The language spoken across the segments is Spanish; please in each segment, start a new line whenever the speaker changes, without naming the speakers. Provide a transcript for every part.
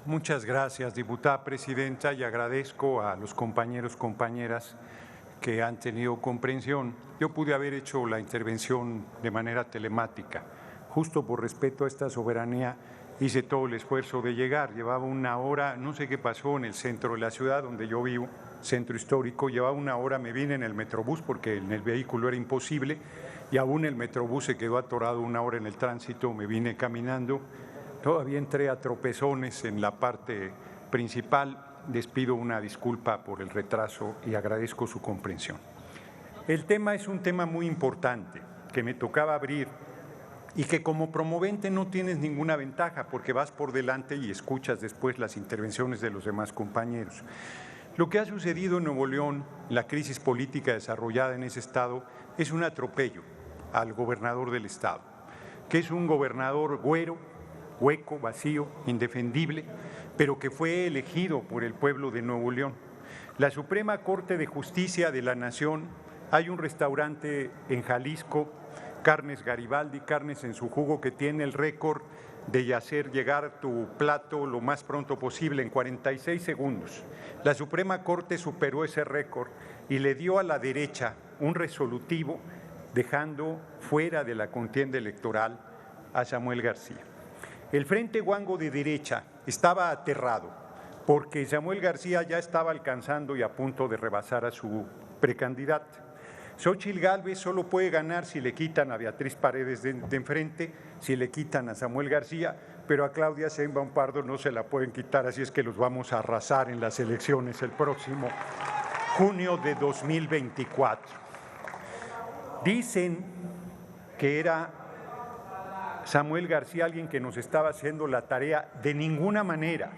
Muchas gracias, diputada presidenta, y agradezco a los compañeros, compañeras que han tenido comprensión. Yo pude haber hecho la intervención de manera telemática. Justo por respeto a esta soberanía, hice todo el esfuerzo de llegar. Llevaba una hora, no sé qué pasó en el centro de la ciudad donde yo vivo, centro histórico, llevaba una hora, me vine en el Metrobús porque en el vehículo era imposible y aún el Metrobús se quedó atorado una hora en el tránsito, me vine caminando. Todavía entré a tropezones en la parte principal. Les pido una disculpa por el retraso y agradezco su comprensión. El tema es un tema muy importante que me tocaba abrir y que como promovente no tienes ninguna ventaja porque vas por delante y escuchas después las intervenciones de los demás compañeros. Lo que ha sucedido en Nuevo León, la crisis política desarrollada en ese estado, es un atropello al gobernador del estado, que es un gobernador güero, hueco, vacío, indefendible, pero que fue elegido por el pueblo de Nuevo León. La Suprema Corte de Justicia de la Nación, hay un restaurante en Jalisco, Carnes Garibaldi, Carnes en su Jugo, que tiene el récord de hacer llegar tu plato lo más pronto posible, en 46 segundos. La Suprema Corte superó ese récord y le dio a la derecha un resolutivo, dejando fuera de la contienda electoral a Samuel García. El Frente Guango de derecha estaba aterrado porque Samuel García ya estaba alcanzando y a punto de rebasar a su precandidato. Xóchitl Gálvez solo puede ganar si le quitan a Beatriz Paredes de enfrente, si le quitan a Samuel García, pero a Claudia Sheinbaum Pardo no se la pueden quitar, así es que los vamos a arrasar en las elecciones el próximo junio de 2024. Dicen que era Samuel García alguien que nos estaba haciendo la tarea. De ninguna manera,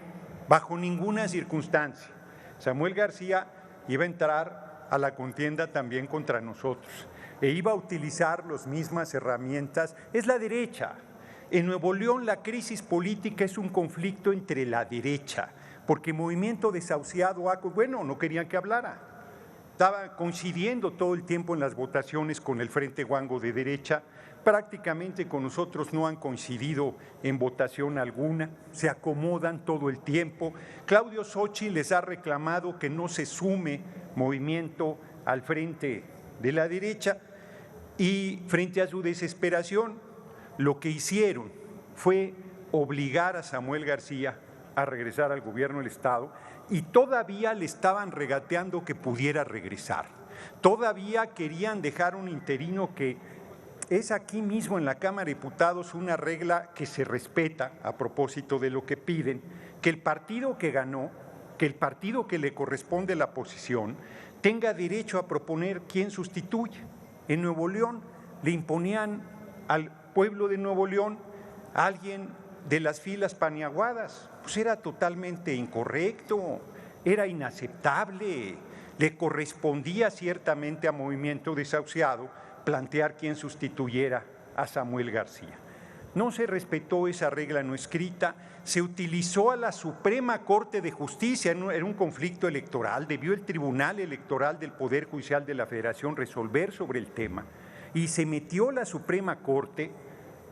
bajo ninguna circunstancia. Samuel García iba a entrar a la contienda también contra nosotros e iba a utilizar las mismas herramientas. Es la derecha. En Nuevo León la crisis política es un conflicto entre la derecha, porque Movimiento Desahuciado, bueno, no querían que hablara. Estaba coincidiendo todo el tiempo en las votaciones con el Frente Guango de derecha. Prácticamente con nosotros no han coincidido en votación alguna, se acomodan todo el tiempo. Claudio Xóchitl les ha reclamado que no se sume Movimiento al frente de la derecha y frente a su desesperación lo que hicieron fue obligar a Samuel García a regresar al gobierno del estado y todavía le estaban regateando que pudiera regresar. Todavía querían dejar un interino que es aquí mismo en la Cámara de Diputados una regla que se respeta a propósito de lo que piden, que el partido que ganó, que el partido que le corresponde la posición, tenga derecho a proponer quién sustituye. En Nuevo León le imponían al pueblo de Nuevo León a alguien de las filas paniaguadas, pues era totalmente incorrecto, era inaceptable, le correspondía ciertamente a Movimiento Desahuciado plantear quién sustituyera a Samuel García. No se respetó esa regla no escrita, se utilizó a la Suprema Corte de Justicia en un conflicto electoral, debió el Tribunal Electoral del Poder Judicial de la Federación resolver sobre el tema y se metió la Suprema Corte,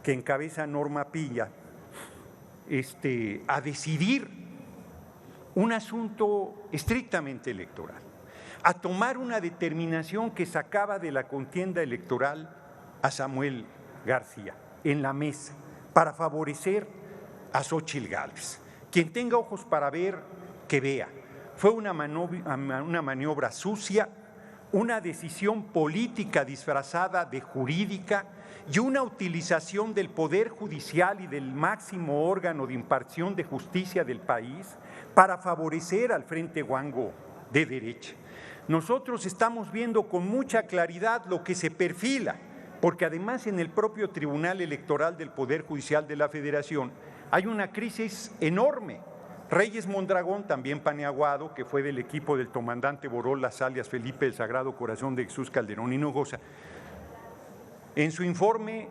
que encabeza Norma Pilla, a decidir un asunto estrictamente electoral, a tomar una determinación que sacaba de la contienda electoral a Samuel García en la mesa para favorecer a Xóchitl Gálvez. Quien tenga ojos para ver, que vea. Fue una maniobra sucia, una decisión política disfrazada de jurídica y una utilización del Poder Judicial y del máximo órgano de impartición de justicia del país para favorecer al Frente Guango de derecha. Nosotros estamos viendo con mucha claridad lo que se perfila, porque además en el propio Tribunal Electoral del Poder Judicial de la Federación hay una crisis enorme. Reyes Mondragón, también paniaguado, que fue del equipo del comandante Borolas, alias Felipe del Sagrado Corazón de Jesús Calderón Hinojosa, en su informe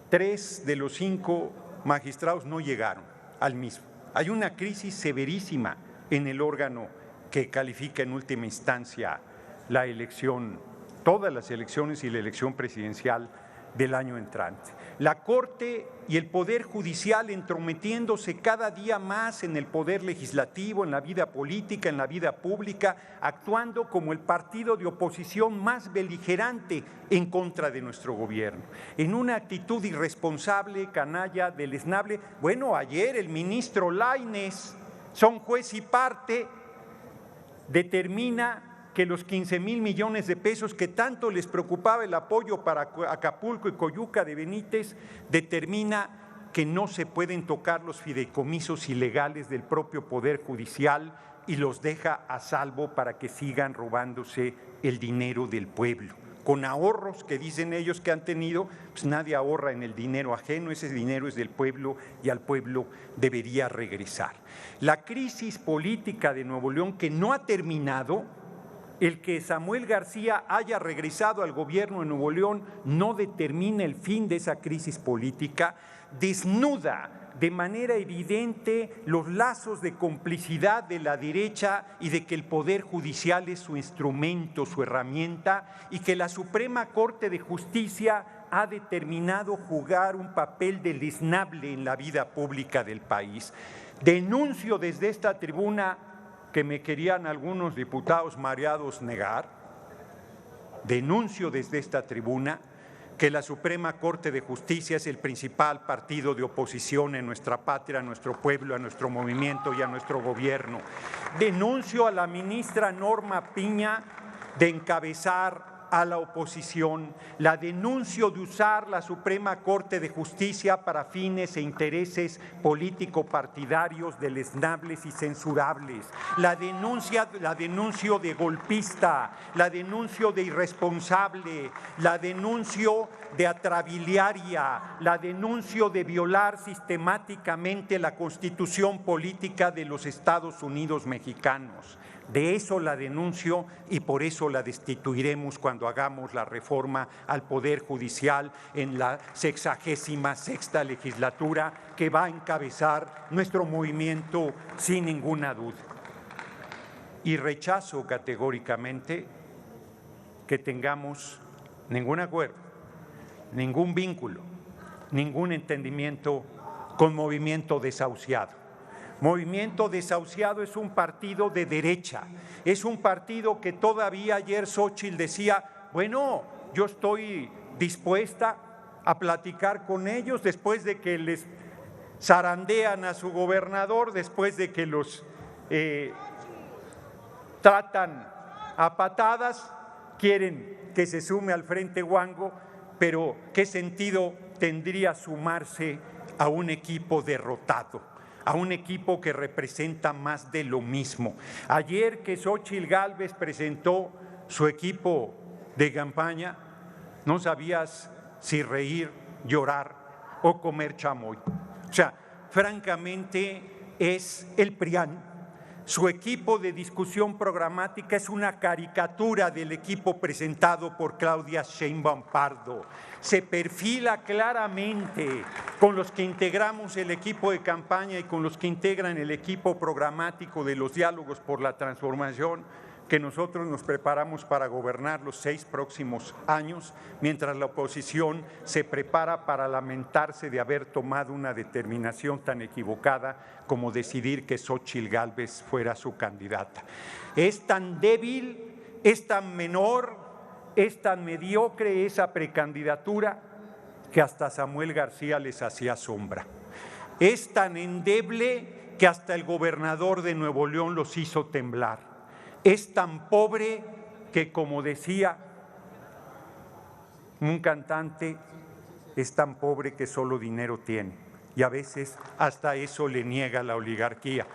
3 de los 5 magistrados no llegaron al mismo. Hay una crisis severísima en el órgano que califica en última instancia la elección, todas las elecciones y la elección presidencial del año entrante. La Corte y el Poder Judicial entrometiéndose cada día más en el poder legislativo, en la vida política, en la vida pública, actuando como el partido de oposición más beligerante en contra de nuestro gobierno. En una actitud irresponsable, canalla, deleznable. Bueno, ayer el ministro Lainez, son juez y parte, determina que los 15,000 millones de pesos que tanto les preocupaba el apoyo para Acapulco y Coyuca de Benítez, determina que no se pueden tocar los fideicomisos ilegales del propio Poder Judicial y los deja a salvo para que sigan robándose el dinero del pueblo. Con ahorros que dicen ellos que han tenido, pues nadie ahorra en el dinero ajeno, ese dinero es del pueblo y al pueblo debería regresar. La crisis política de Nuevo León, que no ha terminado, el que Samuel García haya regresado al gobierno de Nuevo León no determina el fin de esa crisis política, desnuda de manera evidente los lazos de complicidad de la derecha y de que el Poder Judicial es su instrumento, su herramienta, y que la Suprema Corte de Justicia ha determinado jugar un papel deleznable en la vida pública del país. Denuncio desde esta tribuna que me querían algunos diputados mareados negar, denuncio desde esta tribuna que la Suprema Corte de Justicia es el principal partido de oposición en nuestra patria, a nuestro pueblo, a nuestro movimiento y a nuestro gobierno. Denuncio a la ministra Norma Piña de encabezar a la oposición, la denuncio de usar la Suprema Corte de Justicia para fines e intereses político-partidarios deleznables y censurables, la denuncio de golpista, la denuncio de irresponsable, la denuncio de atrabiliaria, la denuncio de violar sistemáticamente la Constitución política de los Estados Unidos mexicanos. De eso la denuncio y por eso la destituiremos cuando hagamos la reforma al Poder Judicial en la 66ª legislatura que va a encabezar nuestro movimiento sin ninguna duda. Y rechazo categóricamente que tengamos ningún acuerdo, ningún vínculo, ningún entendimiento con Movimiento Desahuciado. Movimiento Desahuciado es un partido de derecha, es un partido que todavía ayer Xóchitl decía, bueno, yo estoy dispuesta a platicar con ellos después de que les zarandean a su gobernador, después de que los tratan a patadas, quieren que se sume al Frente Huango, pero ¿qué sentido tendría sumarse a un equipo derrotado? A un equipo que representa más de lo mismo. Ayer que Xóchitl Gálvez presentó su equipo de campaña, no sabías si reír, llorar o comer chamoy. O sea, francamente es el PRIAN. Su equipo de discusión programática es una caricatura del equipo presentado por Claudia Sheinbaum Pardo. Se perfila claramente con los que integramos el equipo de campaña y con los que integran el equipo programático de los diálogos por la transformación, que nosotros nos preparamos para gobernar los 6 próximos años, mientras la oposición se prepara para lamentarse de haber tomado una determinación tan equivocada como decidir que Xóchitl Gálvez fuera su candidata. Es tan débil, es tan menor, es tan mediocre esa precandidatura que hasta Samuel García les hacía sombra. Es tan endeble que hasta el gobernador de Nuevo León los hizo temblar. Es tan pobre que, como decía un cantante, es tan pobre que solo dinero tiene y a veces hasta eso le niega la oligarquía.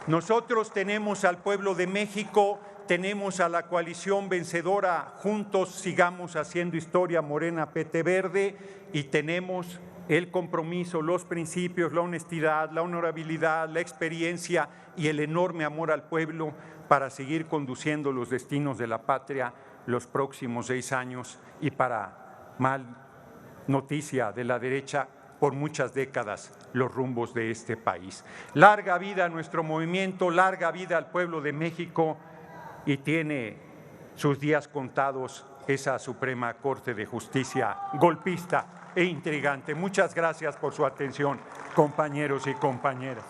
Nosotros tenemos al pueblo de México, tenemos a la coalición vencedora, juntos sigamos haciendo historia, Morena, PT Verde, y tenemos el compromiso, los principios, la honestidad, la honorabilidad, la experiencia y el enorme amor al pueblo para seguir conduciendo los destinos de la patria los próximos 6 años y, para mal noticia de la derecha, por muchas décadas los rumbos de este país. Larga vida a nuestro movimiento, larga vida al pueblo de México, y tiene sus días contados esa Suprema Corte de Justicia golpista e intrigante. Muchas gracias por su atención, compañeros y compañeras.